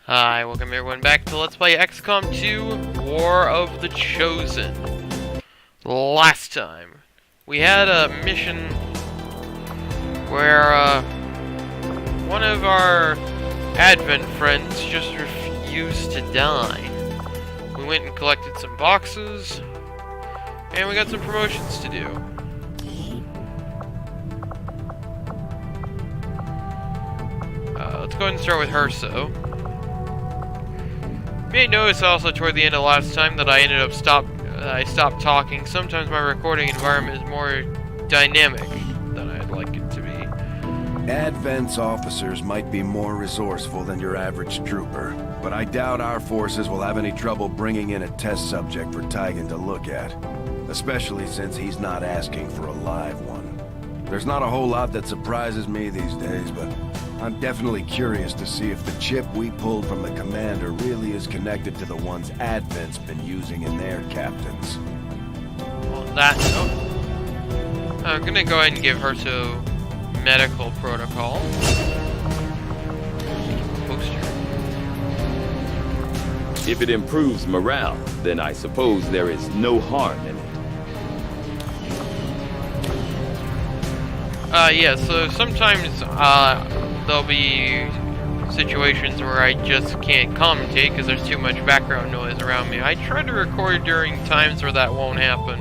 Hi, welcome everyone back to Let's Play XCOM 2 War of the Chosen. Last time, we had a mission where one of our Advent friends just refused to die. We went and collected some boxes, and we got some promotions to do. Let's go ahead and start with Herso. You may notice also toward the end of last time that I ended up I stopped talking. Sometimes my recording environment is more dynamic than I'd like it to be. Advent's officers might be more resourceful than your average trooper, but I doubt our forces will have any trouble bringing in a test subject for Tygan to look at, especially since he's not asking for a live one. There's not a whole lot that surprises me these days, but I'm definitely curious to see if the chip we pulled from the commander really is connected to the ones Advent's been using in their captains. Well, that note, I'm gonna go ahead and give Herso medical protocol. Poster. If it improves morale, then I suppose there is no harm in it. Yeah, so sometimes, there'll be situations where I just can't commentate because there's too much background noise around me. I try to record during times where that won't happen,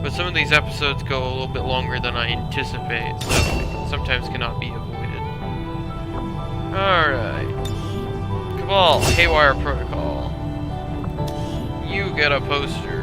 but some of these episodes go a little bit longer than I anticipate, so sometimes cannot be avoided. Alright. Cabal, Haywire Protocol. You get a poster.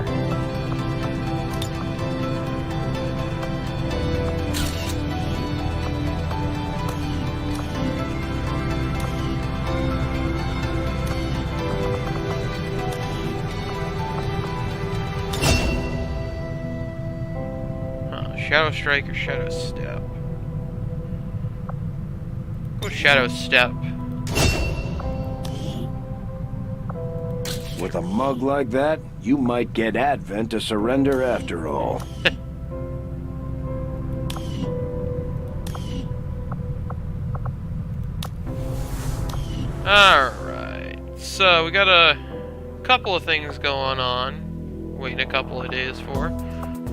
Shadow Strike or Shadow Step? Go Shadow Step. With a mug like that, you might get Advent to surrender after all. Alright, so we got a couple of things going on. Waiting a couple of days for.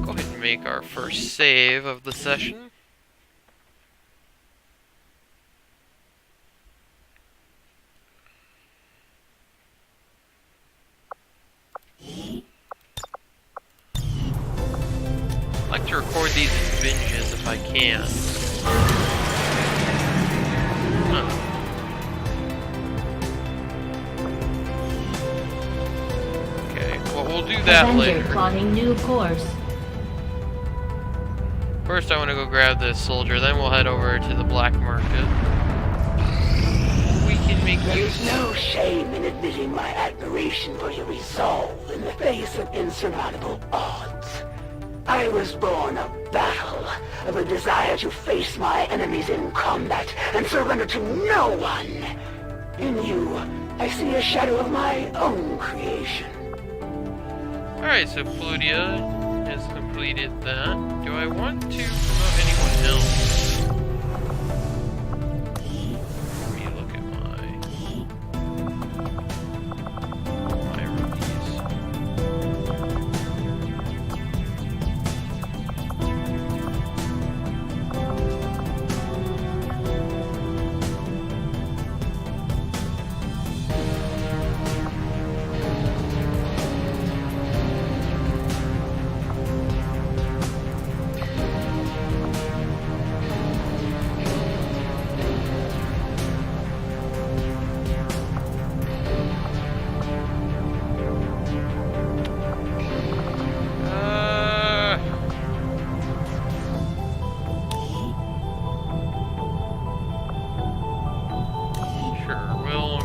Go ahead and make our first save of the session. I like to record these in binges if I can. Okay, well we'll do that Avenger later. plotting new course. First I want to go grab this soldier, then we'll head over to the black market. We can make There's no shame in admitting my admiration for your resolve in the face of insurmountable odds. I was born of battle, of a desire to face my enemies in combat and surrender to no one. In you, I see a shadow of my own creation. Alright, so Plutia has completed that. Do I want to promote anyone else? Let me look at my rookies.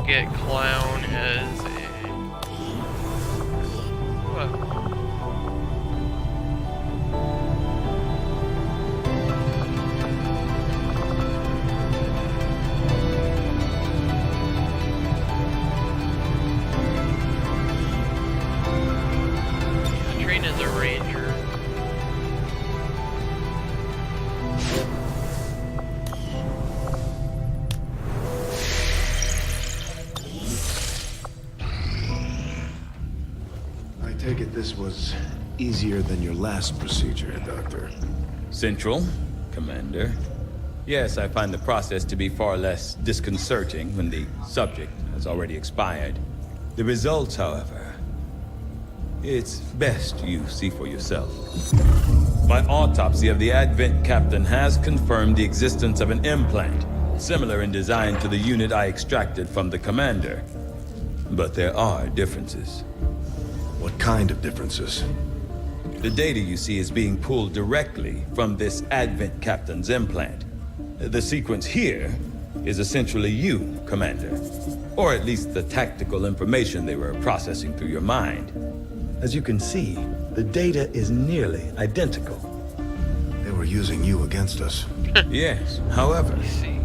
Get Clown as a... What? Train as a ranger. take it this was easier than your last procedure, Doctor. Central, Commander. Yes, I find the process to be far less disconcerting when the subject has already expired. The results, however, it's best you see for yourself. My autopsy of the Advent captain has confirmed the existence of an implant, similar in design to the unit I extracted from the Commander. But there are differences. What kind of differences? The data you see is being pulled directly from this Advent captain's implant. The sequence here is essentially you, Commander. Or at least the tactical information they were processing through your mind. As you can see, the data is nearly identical. They were using you against us. Yes, however, See.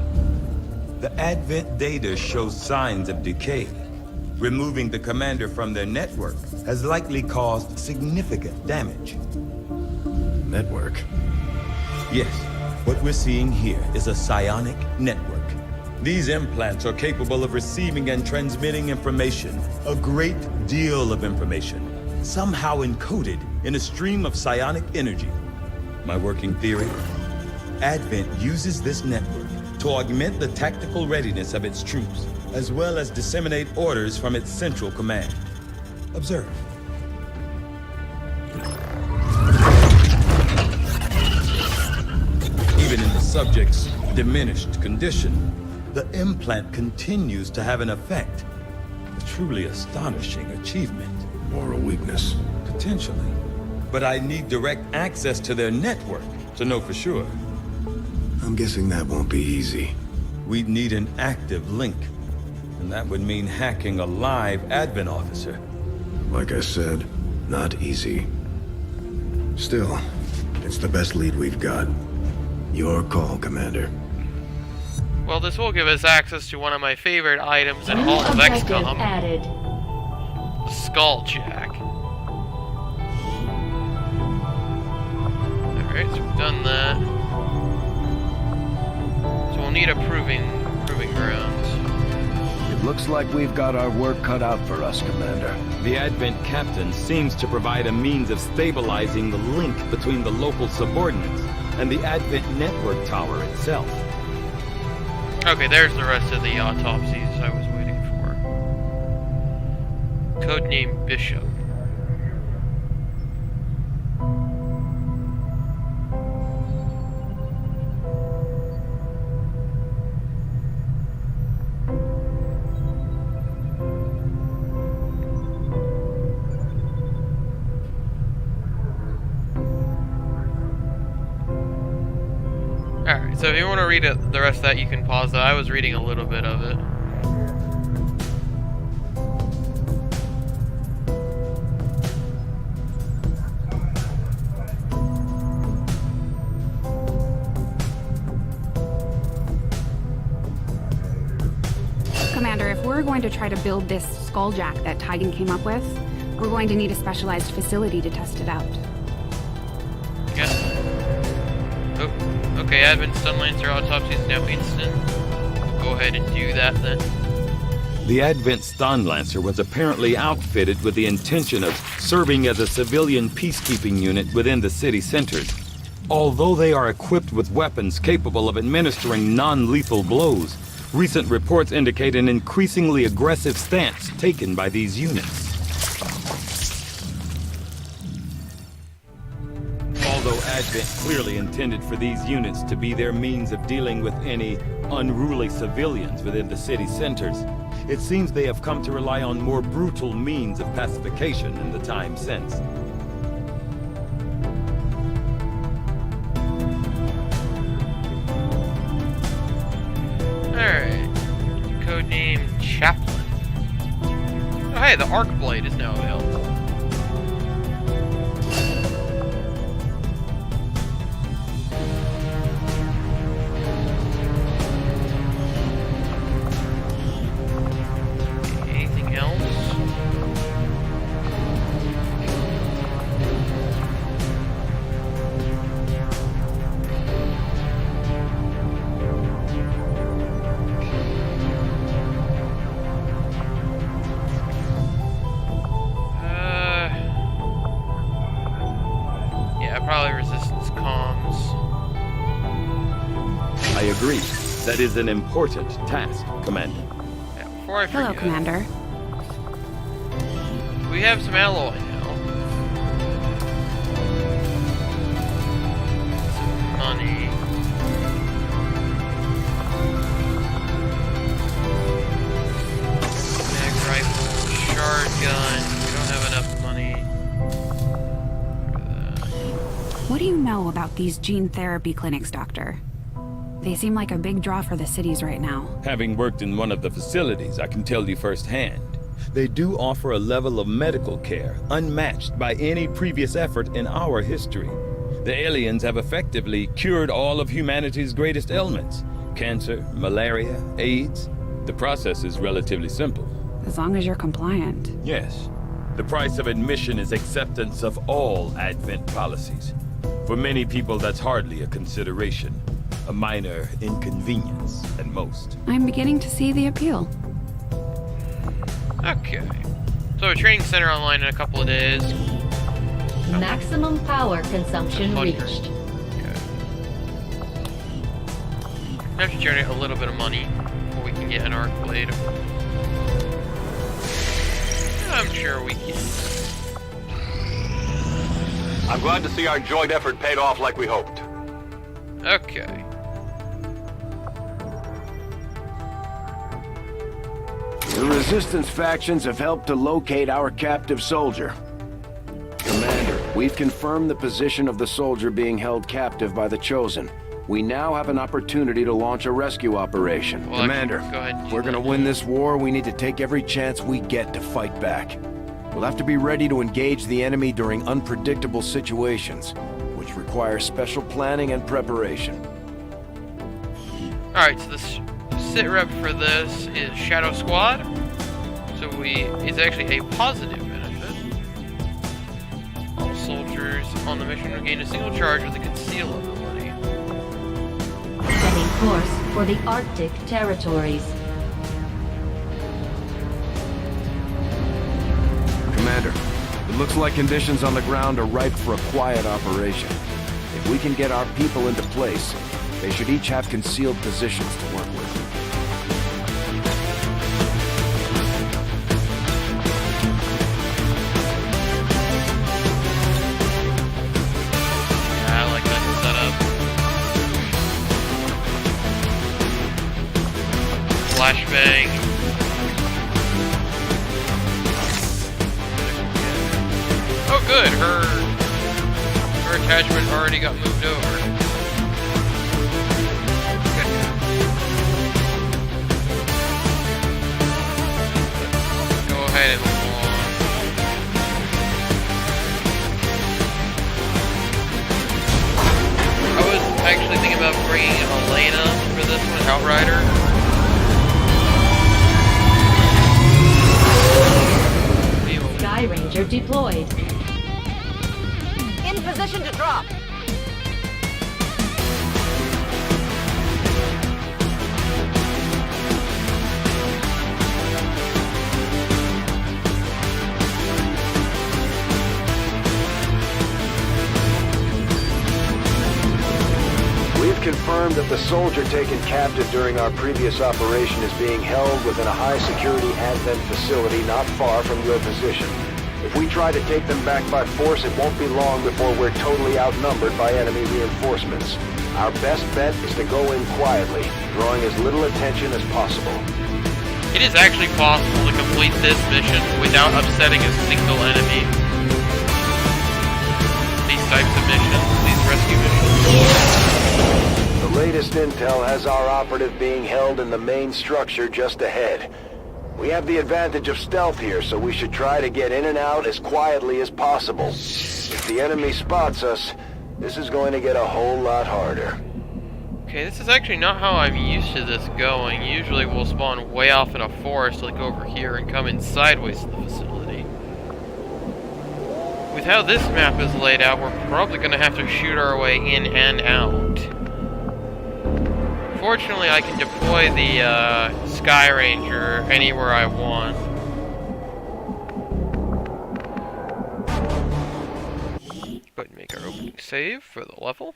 the Advent data shows signs of decay. Removing the Commander from their network has likely caused significant damage. Network. Yes, what we're seeing here is a psionic network. These implants are capable of receiving and transmitting information, a great deal of information, somehow encoded in a stream of psionic energy. My working theory? Advent uses this network to augment the tactical readiness of its troops, as well as disseminate orders from its central command. Observe. Even in the subject's diminished condition, the implant continues to have an effect. A truly astonishing achievement. Or a weakness. Potentially. But I need direct access to their network to know for sure. I'm guessing that won't be easy. We'd need an active link. And that would mean hacking a live Advent officer. Like I said, not easy. Still, it's the best lead we've got. Your call, Commander. Well, this will give us access to one of my favorite items in all of Objective XCOM, added. the Skulljack. Alright, so we've done that. So we'll need a proving grounds. It looks like we've got our work cut out for us, Commander. The Advent captain seems to provide a means of stabilizing the link between the local subordinates and the Advent network tower itself. Okay, there's the rest of the autopsies I was waiting for. Codename Bishop. Alright, so if you want to read the rest of that, you can pause that. I was reading a little bit of it. Commander, if we're going to try to build this Skulljack that Tygan came up with, we're going to need a specialized facility to test it out. Yeah. Oh, okay, Advent stun lancer autopsy is now instant. We'll go ahead and do that then. The Advent Stun Lancer was apparently outfitted with the intention of serving as a civilian peacekeeping unit within the city centers. Although they are equipped with weapons capable of administering non-lethal blows, recent reports indicate an increasingly aggressive stance taken by these units. Although Advent clearly intended for these units to be their means of dealing with any unruly civilians within the city centers, it seems they have come to rely on more brutal means of pacification in the time since. Alright. Codename Chaplain. Oh hey, the Arc Blade is now available. Anything else? That is an important task, Commander. Yeah, before I Hello, forget, Commander. we have some alloy now. Some money. Mag rifle, shard gun. We don't have enough money for that. What do you know about these gene therapy clinics, Doctor? They seem like a big draw for the cities right now. Having worked in one of the facilities, I can tell you firsthand. They do offer a level of medical care unmatched by any previous effort in our history. The aliens have effectively cured all of humanity's greatest ailments: cancer, malaria, AIDS. The process is relatively simple. As long as you're compliant. Yes. The price of admission is acceptance of all Advent policies. For many people, that's hardly a consideration. A minor inconvenience, at most. I'm beginning to see the appeal. Okay. So a training center online in a couple of days. Maximum power consumption 100. reached. Okay. We have to generate a little bit of money before we can get an arc blade. I'm sure we can. I'm glad to see our joint effort paid off like we hoped. Okay. The Resistance factions have helped to locate our captive soldier. Commander, we've confirmed the position of the soldier being held captive by the Chosen. We now have an opportunity to launch a rescue operation. Well, Commander, actually, go ahead and if do we're gonna that. win this war, we need to take every chance we get to fight back. We'll have to be ready to engage the enemy during unpredictable situations, which require special planning and preparation. Alright, so the sit rep for this is Shadow Squad. So it's actually a positive benefit. All soldiers on the mission will gain a single charge with the conceal ability. Setting course for the Arctic territories. Commander, it looks like conditions on the ground are ripe for a quiet operation. If we can get our people into place, they should each have concealed positions to work with. Yeah, I like that setup. Flashbang. Oh good, her attachment already got moved over. Good. Go ahead and move on. I was actually thinking about bringing Elena for this one, Outrider. Sky Ranger deployed. In position to drop. We've confirmed that the soldier taken captive during our previous operation is being held within a high-security Advent facility not far from your position. If we try to take them back by force, it won't be long before we're totally outnumbered by enemy reinforcements. Our best bet is to go in quietly, drawing as little attention as possible. It is actually possible to complete this mission without upsetting a single enemy. These types of missions, these rescue missions. The latest intel has our operative being held in the main structure just ahead. We have the advantage of stealth here, so we should try to get in and out as quietly as possible. If the enemy spots us, this is going to get a whole lot harder. Okay, this is actually not how I'm used to this going. Usually we'll spawn way off in a forest, like over here, and come in sideways to the facility. With how this map is laid out, we're probably going to have to shoot our way in and out. Fortunately, I can deploy the Sky Ranger anywhere I want. Go ahead and make our opening save for the level.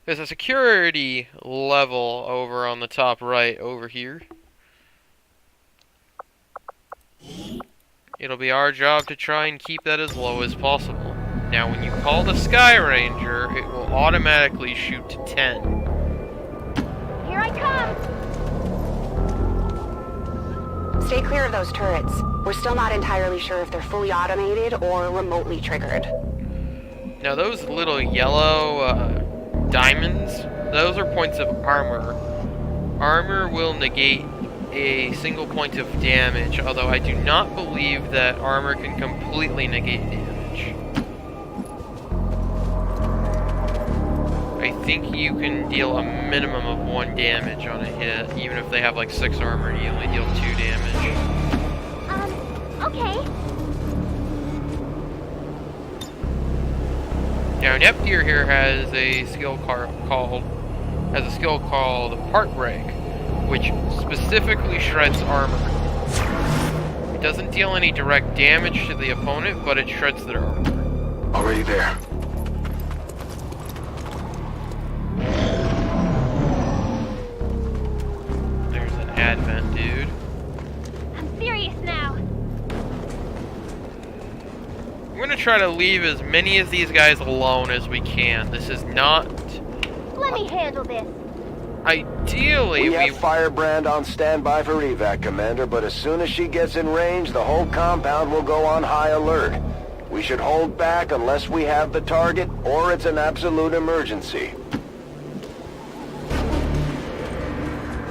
There's a security level over on the top right over here. It'll be our job to try and keep that as low as possible. Now, when you call the Sky Ranger, it will automatically shoot to 10. Here I come! Stay clear of those turrets. We're still not entirely sure if they're fully automated or remotely triggered. Now, those little yellow diamonds, those are points of armor. Armor will negate a single point of damage, although I do not believe that armor can completely negate damage. I think you can deal a minimum of 1 damage on a hit, even if they have like 6 armor and you only deal 2 damage. Okay. Now, Nepgear here has a skill called Part Break, which specifically shreds armor. It doesn't deal any direct damage to the opponent, but it shreds their armor. Already there. There's an Advent dude. I'm serious now. I'm gonna try to leave as many of these guys alone as we can. This is not... Let me handle this. Ideally, We have Firebrand on standby for evac, Commander, but as soon as she gets in range, the whole compound will go on high alert. We should hold back unless we have the target, or it's an absolute emergency.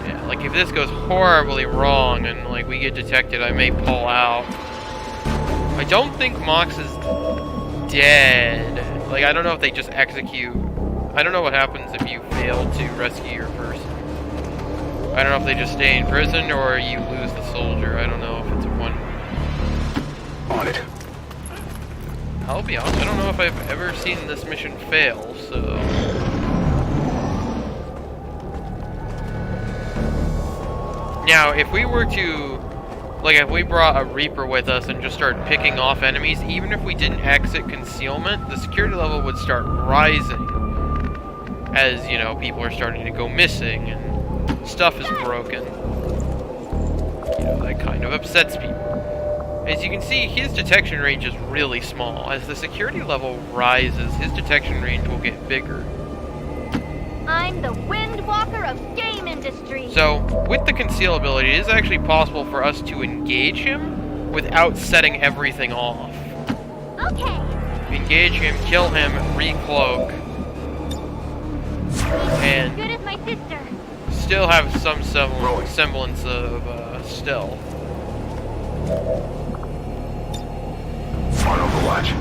Yeah, like if this goes horribly wrong and like we get detected, I may pull out. I don't think Mox is dead. Like, I don't know if they just execute. I don't know what happens if you fail to rescue your person. I don't know if they just stay in prison or you lose the soldier. I don't know if it's one. On it. I'll be honest, I don't know if I've ever seen this mission fail, so... Now, if we were to... Like, if we brought a Reaper with us and just started picking off enemies, even if we didn't exit concealment, the security level would start rising. As, you know, people are starting to go missing and stuff is broken. You know, that kind of upsets people. As you can see, his detection range is really small. As the security level rises, his detection range will get bigger. I'm the Windwalker of game industry. So, with the conceal ability, it is actually possible for us to engage him without setting everything off. Okay. Engage him, kill him, recloak, and Good as my sister. still have some semblance of stealth. On Overwatch.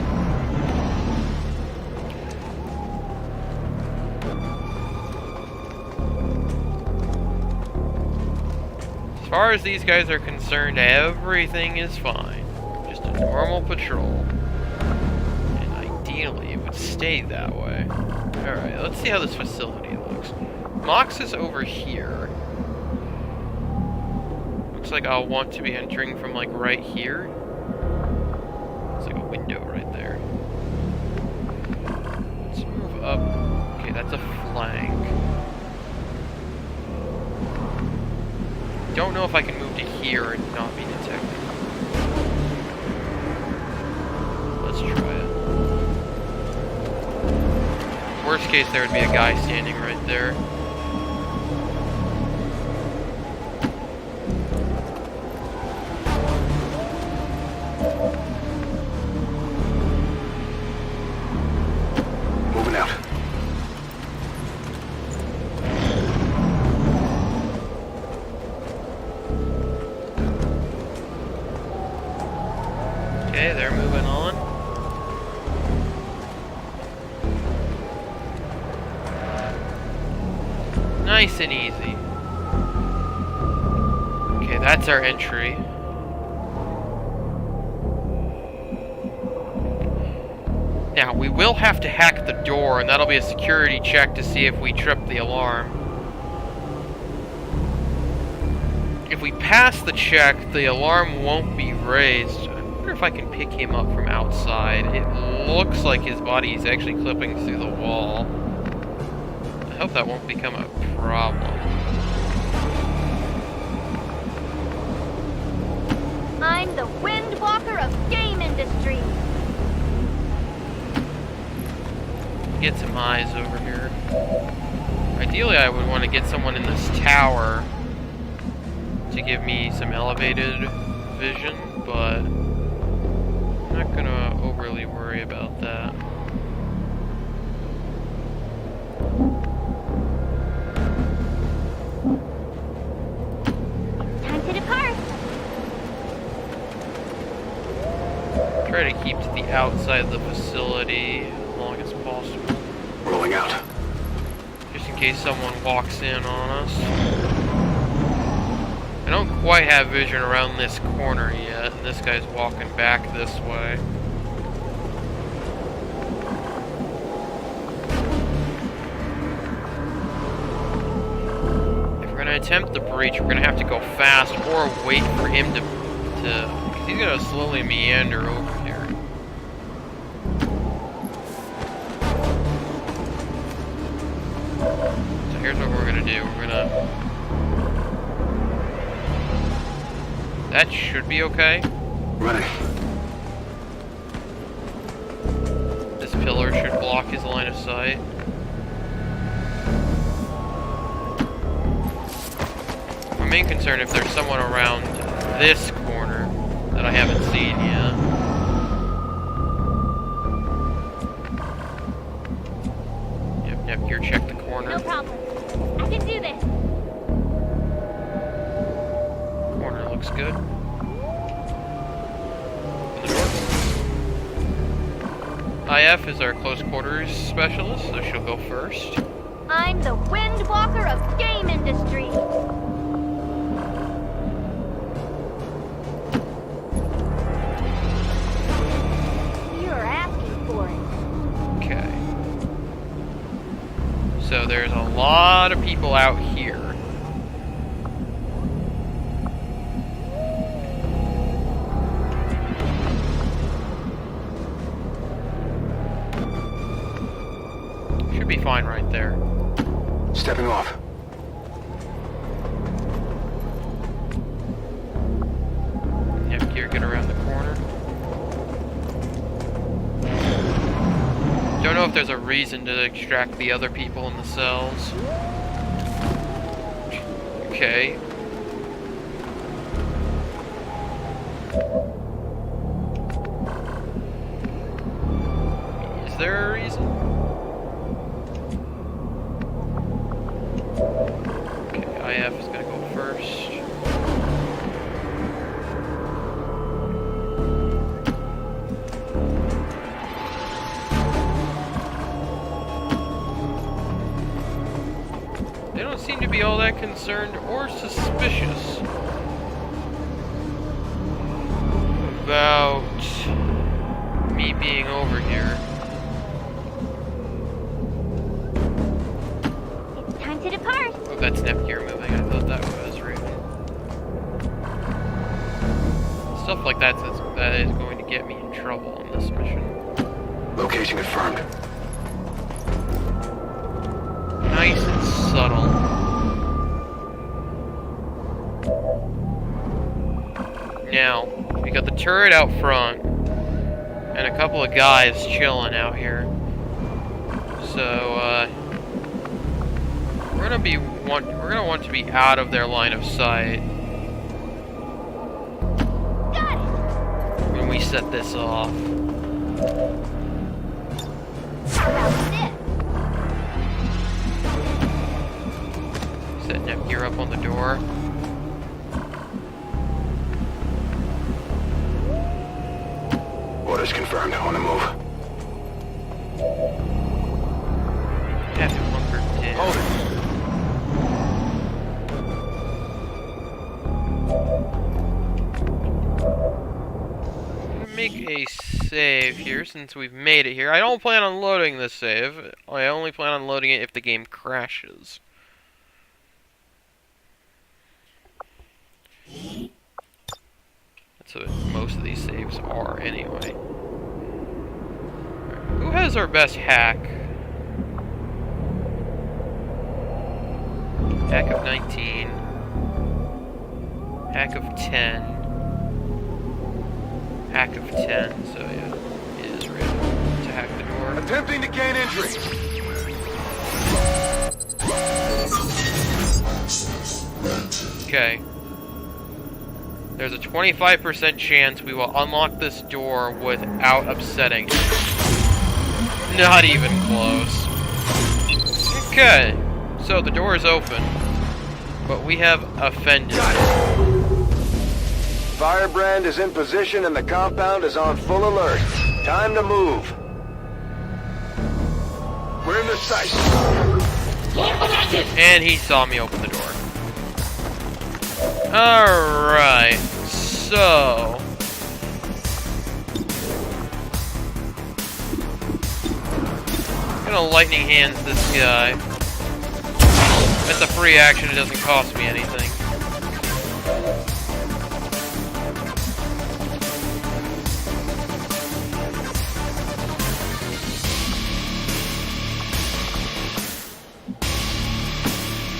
As far as these guys are concerned, everything is fine. Just a normal patrol. And ideally, it would stay that way. Alright, let's see how this facility looks. Mox is over here. Looks like I'll want to be entering from, like, right here. It's like a window right there. Let's move up. Okay, that's a flank. Don't know if I can move to here and not be detected. Let's try it. Worst case, there would be a guy standing right there. Moving out. Okay, they're moving on. Nice and easy. Okay, that's our entry. Now, we will have to hack the door, and that'll be a security check to see if we trip the alarm. If we pass the check, the alarm won't be raised. I wonder if I can pick him up from outside. It looks like his body is actually clipping through the wall. hope that won't become a problem. I'm the Windwalker of game industry. Get some eyes over here. Ideally, I would want to get someone in this tower to give me some elevated vision, but I'm not gonna overly worry about that. Time to depart. Try to keep to the outside of the facility as long as possible. Rolling out. Just in case someone walks in on us. I don't quite have vision around this corner yet, and this guy's walking back this way. If we're gonna attempt the breach, we're gonna have to go fast or wait for him to he's gonna slowly meander over here. So here's what we're gonna do. We're gonna... That should be okay. Running. This pillar should block his line of sight. My main concern if there's someone around this corner that I haven't seen yet. Yep, Nepgear, check the corner. No problem. I can do this. Corner looks good. IF is our close quarters specialist, so she'll go first. I'm the Windwalker of game industry. You're asking for it. Okay. So there's a lot of people out here. Should be fine right there. Stepping off. Nepgear, get around the corner. Don't know if there's a reason to extract the other people in the cells. Okay. Is there a reason? Okay, IF is gonna go first. They don't seem to be all that concerned or suspicious about me being over here. It's time to depart. Oh, that's Nepgear moving. I thought that was Raven. Stuff like that is going to get me in trouble on this mission. Location confirmed. Nice and subtle. Now, we got the turret out front, and a couple of guys chilling out here. So, we're gonna want to be out of their line of sight when we set this off. How about this? Set Nepgear up on the door. Orders confirmed. On the move. Have to bunker down. Hold I'm gonna make a save here since we've made it here. I don't plan on loading this save. I only plan on loading it if the game crashes. That's what most of these saves are anyway. Right. Who has our best hack? Hack of 19. Hack of 10. Hack of 10, so yeah, it is random to hack the door. Attempting to gain entry. Okay. There's a 25% chance we will unlock this door without upsetting it. Not even close. Okay. So the door is open, but we have offended. Firebrand is in position and the compound is on full alert. Time to move. We're in the sight. And he saw me open the door. Alright, so... I'm gonna lightning hands this guy. It's a free action, it doesn't cost me anything.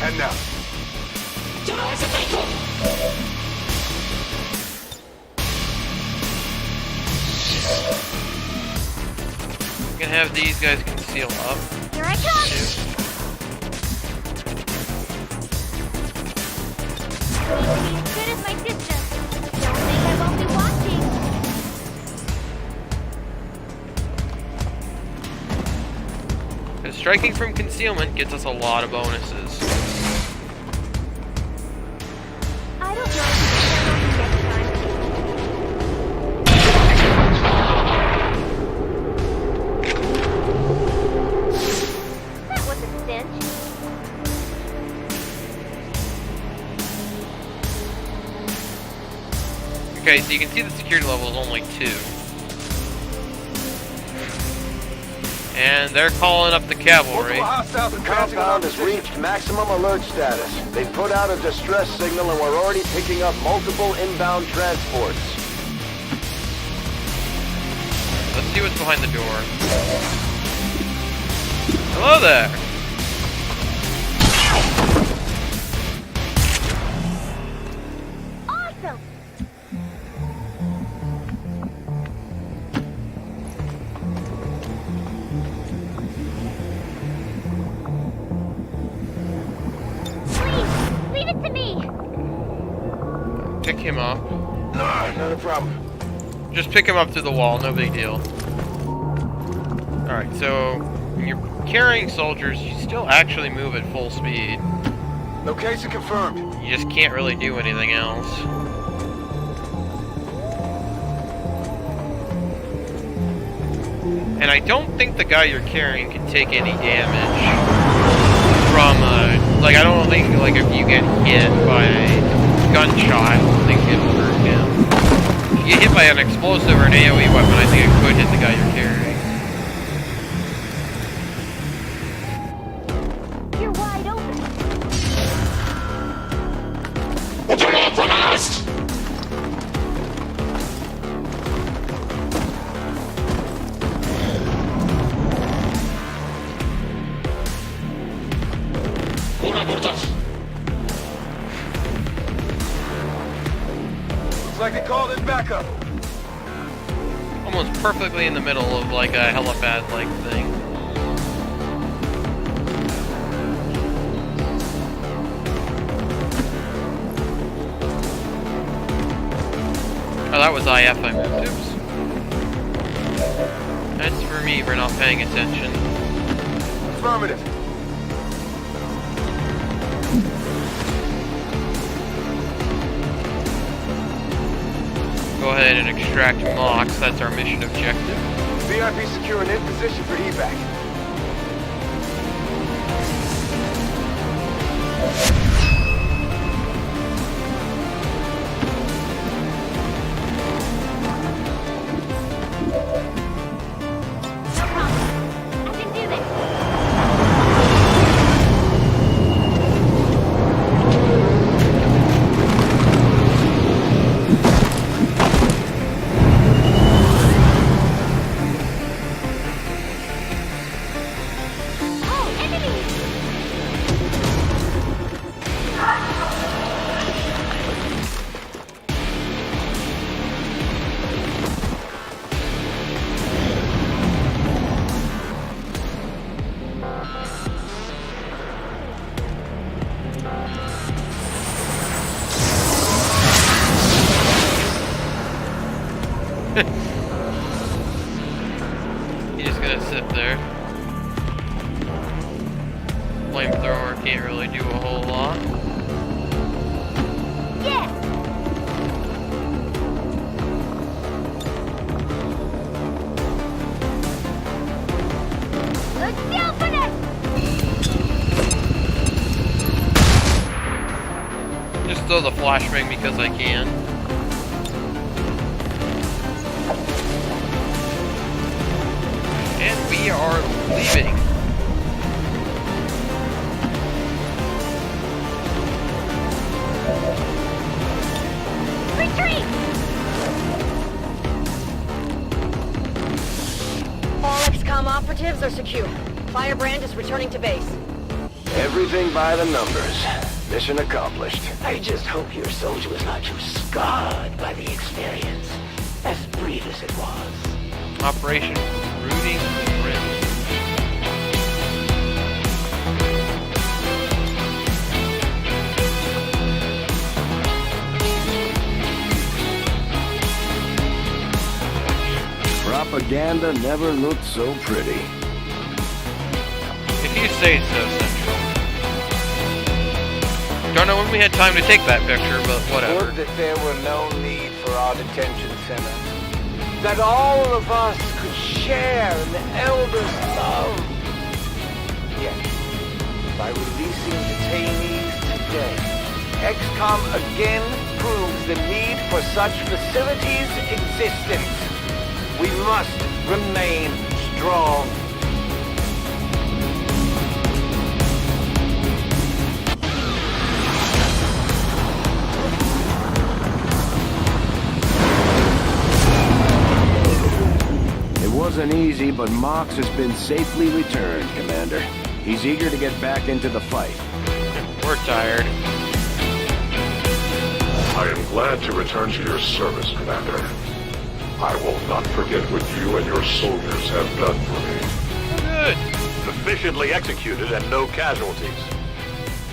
And now. I'm gonna have these guys conceal up. Here I come! As good as my distance. Don't think I won't be watching. Because striking from concealment gets us a lot of bonuses. I don't know if next time. That was a cinch. Okay, so you can see the security level is only 2. And they're calling up the cavalry. The compound has reached maximum alert status. They've put out a distress signal and we're already picking up multiple inbound transports. Let's see what's behind the door. Hello there! Awesome! Please, leave it to me! Pick him up. Not a problem. Just pick him up through the wall, no big deal. Alright, so when you're carrying soldiers, you still actually move at full speed. Location confirmed. You just can't really do anything else. And I don't think the guy you're carrying can take any damage from, like, I don't think, like, if you get hit by a gunshot, I don't think it'll hurt him. If you get hit by an explosive or an AoE weapon, I think it could hit the guy you're carrying. You're wide open. What do you want from us? Looks like they called in backup. Almost perfectly in the middle of, like, a helipad-like thing. Oh, that was IF I moved. Oops. That's for me for not paying attention. Affirmative. Go ahead and extract Mox, that's our mission objective. VIP securing in position for evac. No problem. I can do this. Oh, enemies! He's just gonna sit there. Flamethrower can't really do a whole lot. Yeah! Let's go for this! Just throw the flashbang because I can. And we are leaving. Retreat! All XCOM operatives are secure. Firebrand is returning to base. Everything by the numbers. Mission accomplished. I just hope your soldier was not too scarred by the experience, as brief as it was. Operation Rooting Rim. Propaganda never looked so pretty. If you say so, Central. Don't know when we had time to take that picture, but whatever. Would that there were no need for our detention center. That all of us could share in the Elder's love. Yet, by releasing detainees today, XCOM again proves the need for such facilities' existence. We must remain strong. It wasn't easy, but Mox has been safely returned, Commander. He's eager to get back into the fight. We're tired. I am glad to return to your service, Commander. I will not forget what you and your soldiers have done for me. Good. Efficiently executed and no casualties.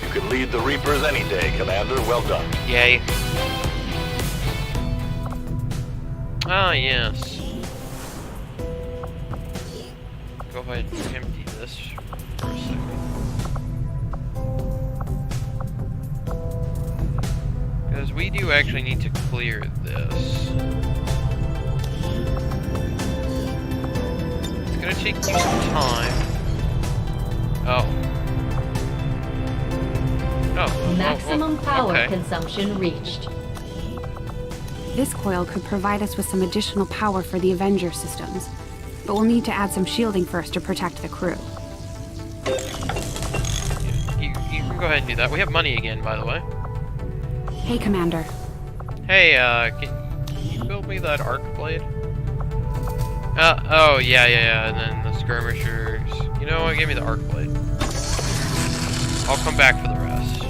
You can lead the Reapers any day, Commander. Well done. Yay. Ah, yes. Go ahead and empty this for a second. Because we do actually need to clear this. It's gonna take you some time. Oh. Oh. Maximum power okay. consumption reached. This coil could provide us with some additional power for the Avenger systems, but we'll need to add some shielding first to protect the crew. You can go ahead and do that. We have money again, by the way. Hey, Commander. Hey, can you build me that arc blade? Oh, yeah, and then the skirmishers. You know what, give me the arc blade. I'll come back for the rest.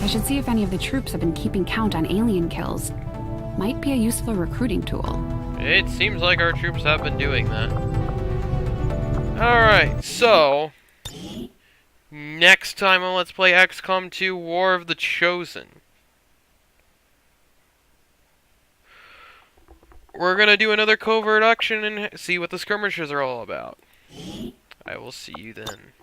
I should see if any of the troops have been keeping count on alien kills. Might be a useful recruiting tool. It seems like our troops have been doing that. Alright, so... next time on Let's Play XCOM 2 War of the Chosen. We're gonna do another covert action and see what the skirmishers are all about. I will see you then.